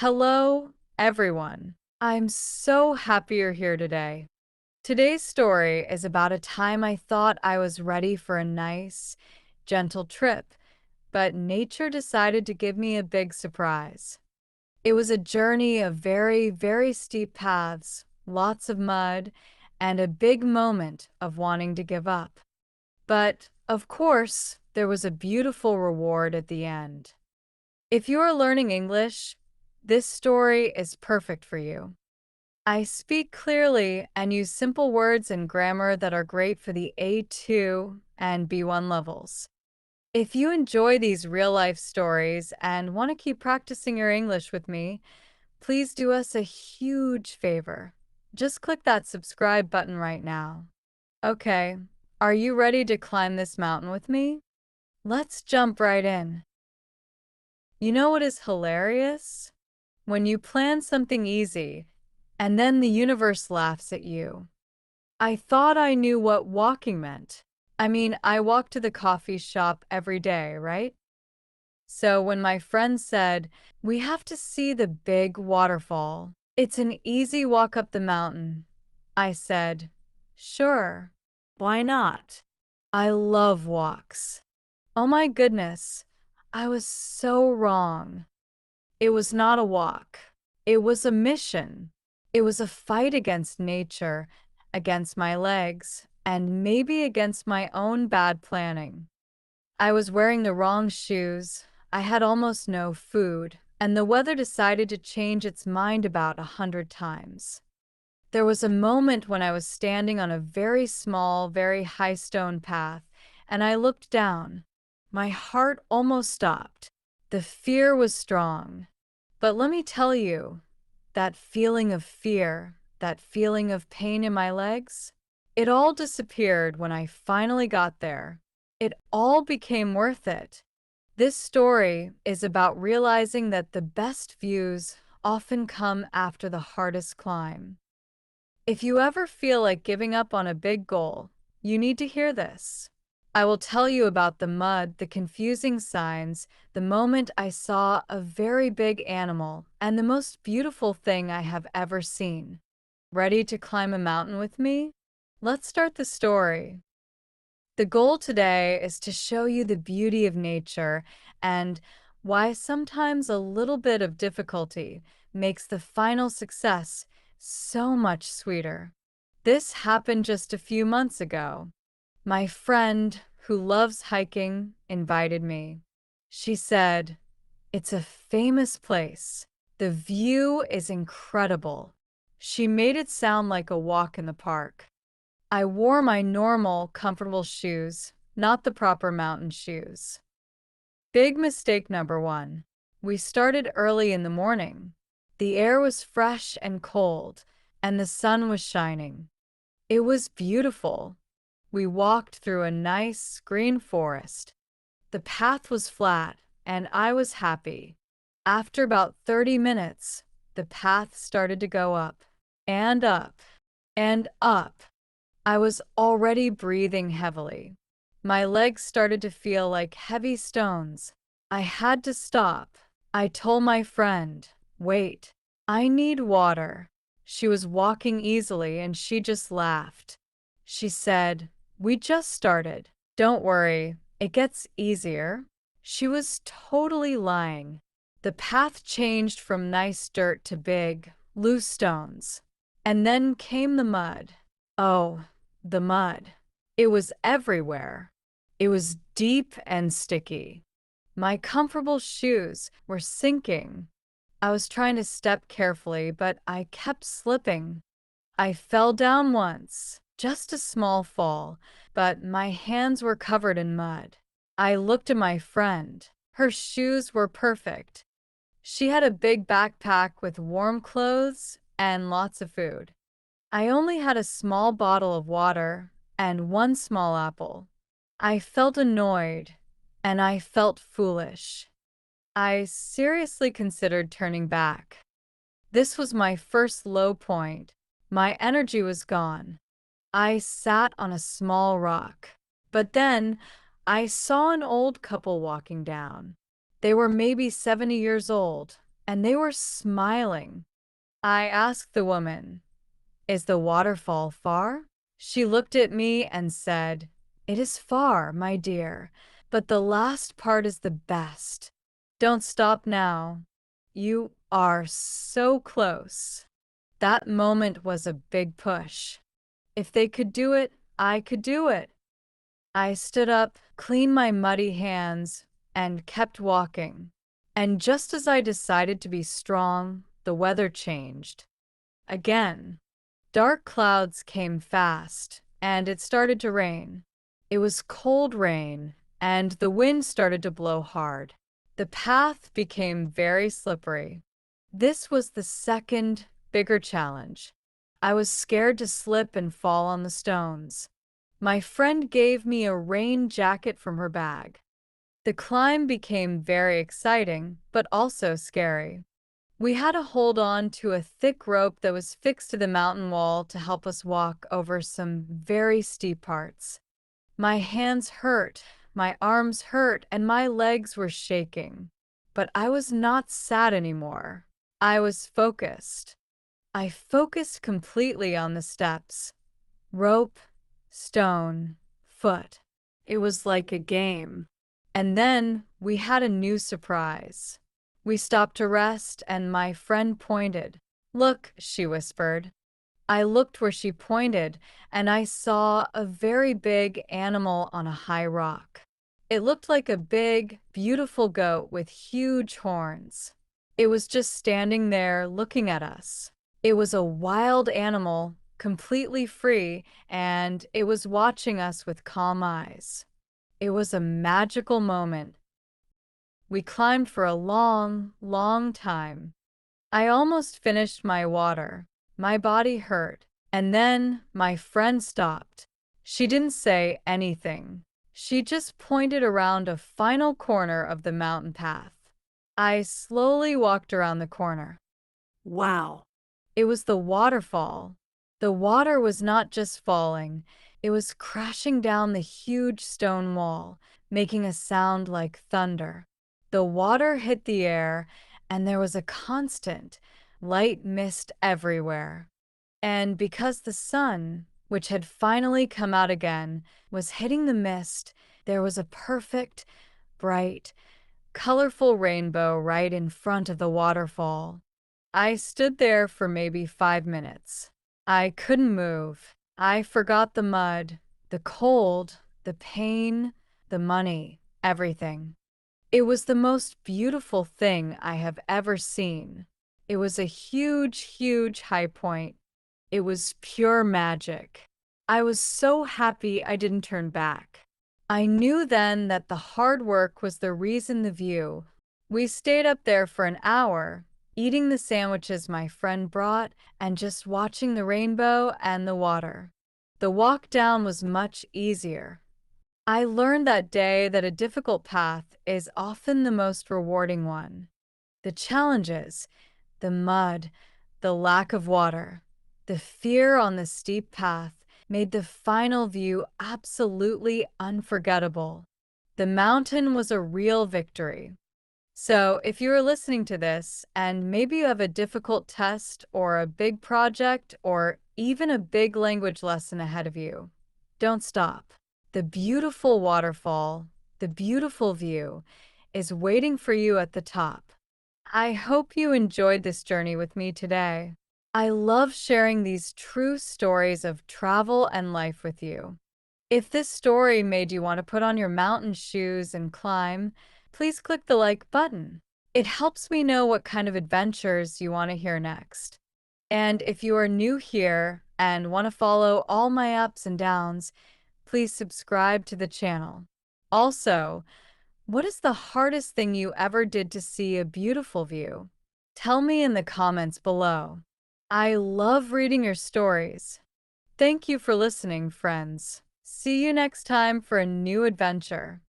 Hello, everyone. I'm so happy you're here today. Today's story is about a time I thought I was ready for a nice, gentle trip, but nature decided to give me a big surprise. It was a journey of very, very steep paths, lots of mud, and a big moment of wanting to give up. But, of course, there was a beautiful reward at the end. If you are learning English, this story is perfect for you. I speak clearly and use simple words and grammar that are great for the A2 and B1 levels. If you enjoy these real-life stories and want to keep practicing your English with me, please do us a huge favor. Just click that subscribe button right now. Okay, are you ready to climb this mountain with me? Let's jump right in. You know what is hilarious? When you plan something easy, and then the universe laughs at you. I thought I knew what walking meant. I walk to the coffee shop every day, right? So when my friend said, we have to see the big waterfall, it's an easy walk up the mountain, I said, sure, why not? I love walks. Oh my goodness, I was so wrong. It was not a walk. It was a mission. It was a fight against nature, against my legs, and maybe against my own bad planning. I was wearing the wrong shoes, I had almost no food, and the weather decided to change its mind about 100 times. There was a moment when I was standing on a very small, very high stone path, and I looked down. My heart almost stopped. The fear was strong. But let me tell you, that feeling of fear, that feeling of pain in my legs, it all disappeared when I finally got there. It all became worth it. This story is about realizing that the best views often come after the hardest climb. If you ever feel like giving up on a big goal, you need to hear this. I will tell you about the mud, the confusing signs, the moment I saw a very big animal, and the most beautiful thing I have ever seen. Ready to climb a mountain with me? Let's start the story. The goal today is to show you the beauty of nature and why sometimes a little bit of difficulty makes the final success so much sweeter. This happened just a few months ago. My friend, who loves hiking, invited me. She said, it's a famous place. The view is incredible. She made it sound like a walk in the park. I wore my normal, comfortable shoes, not the proper mountain shoes. Big mistake number one. We started early in the morning. The air was fresh and cold, and the sun was shining. It was beautiful. We walked through a nice, green forest. The path was flat, and I was happy. After about 30 minutes, the path started to go up, and up, and up. I was already breathing heavily. My legs started to feel like heavy stones. I had to stop. I told my friend, wait, I need water. She was walking easily, and she just laughed. She said, we just started. Don't worry, it gets easier. She was totally lying. The path changed from nice dirt to big, loose stones. And then came the mud. Oh, the mud. It was everywhere. It was deep and sticky. My comfortable shoes were sinking. I was trying to step carefully, but I kept slipping. I fell down once. Just a small fall, but my hands were covered in mud. I looked at my friend. Her shoes were perfect. She had a big backpack with warm clothes and lots of food. I only had a small bottle of water and one small apple. I felt annoyed, and I felt foolish. I seriously considered turning back. This was my first low point. My energy was gone. I sat on a small rock. But then I saw an old couple walking down. They were maybe 70 years old, and they were smiling. I asked the woman, "Is the waterfall far?" She looked at me and said, "It is far, my dear, but the last part is the best. Don't stop now. You are so close." That moment was a big push. If they could do it, I could do it. I stood up, cleaned my muddy hands, and kept walking. And just as I decided to be strong, the weather changed. Again, dark clouds came fast, and it started to rain. It was cold rain, and the wind started to blow hard. The path became very slippery. This was the second, bigger challenge. I was scared to slip and fall on the stones. My friend gave me a rain jacket from her bag. The climb became very exciting, but also scary. We had to hold on to a thick rope that was fixed to the mountain wall to help us walk over some very steep parts. My hands hurt, my arms hurt, and my legs were shaking. But I was not sad anymore. I was focused. I focused completely on the steps. Rope, stone, foot. It was like a game. And then we had a new surprise. We stopped to rest, and my friend pointed. "Look," she whispered. I looked where she pointed, and I saw a very big animal on a high rock. It looked like a big, beautiful goat with huge horns. It was just standing there looking at us. It was a wild animal, completely free, and it was watching us with calm eyes. It was a magical moment. We climbed for a long, long time. I almost finished my water. My body hurt. And then my friend stopped. She didn't say anything. She just pointed around a final corner of the mountain path. I slowly walked around the corner. Wow. It was the waterfall. The water was not just falling, it was crashing down the huge stone wall, making a sound like thunder. The water hit the air, and there was a constant, light mist everywhere. And because the sun, which had finally come out again, was hitting the mist, there was a perfect, bright, colorful rainbow right in front of the waterfall. I stood there for maybe 5 minutes. I couldn't move. I forgot the mud, the cold, the pain, the money, everything. It was the most beautiful thing I have ever seen. It was a huge, huge high point. It was pure magic. I was so happy I didn't turn back. I knew then that the hard work was the reason the view. We stayed up there for an hour, eating the sandwiches my friend brought and just watching the rainbow and the water. The walk down was much easier. I learned that day that a difficult path is often the most rewarding one. The challenges, the mud, the lack of water, the fear on the steep path made the final view absolutely unforgettable. The mountain was a real victory. So, if you are listening to this and maybe you have a difficult test or a big project or even a big language lesson ahead of you, don't stop. The beautiful waterfall, the beautiful view, is waiting for you at the top. I hope you enjoyed this journey with me today. I love sharing these true stories of travel and life with you. If this story made you want to put on your mountain shoes and climb, please click the like button. It helps me know what kind of adventures you want to hear next. And if you are new here and want to follow all my ups and downs, please subscribe to the channel. Also, what is the hardest thing you ever did to see a beautiful view? Tell me in the comments below. I love reading your stories. Thank you for listening, friends. See you next time for a new adventure.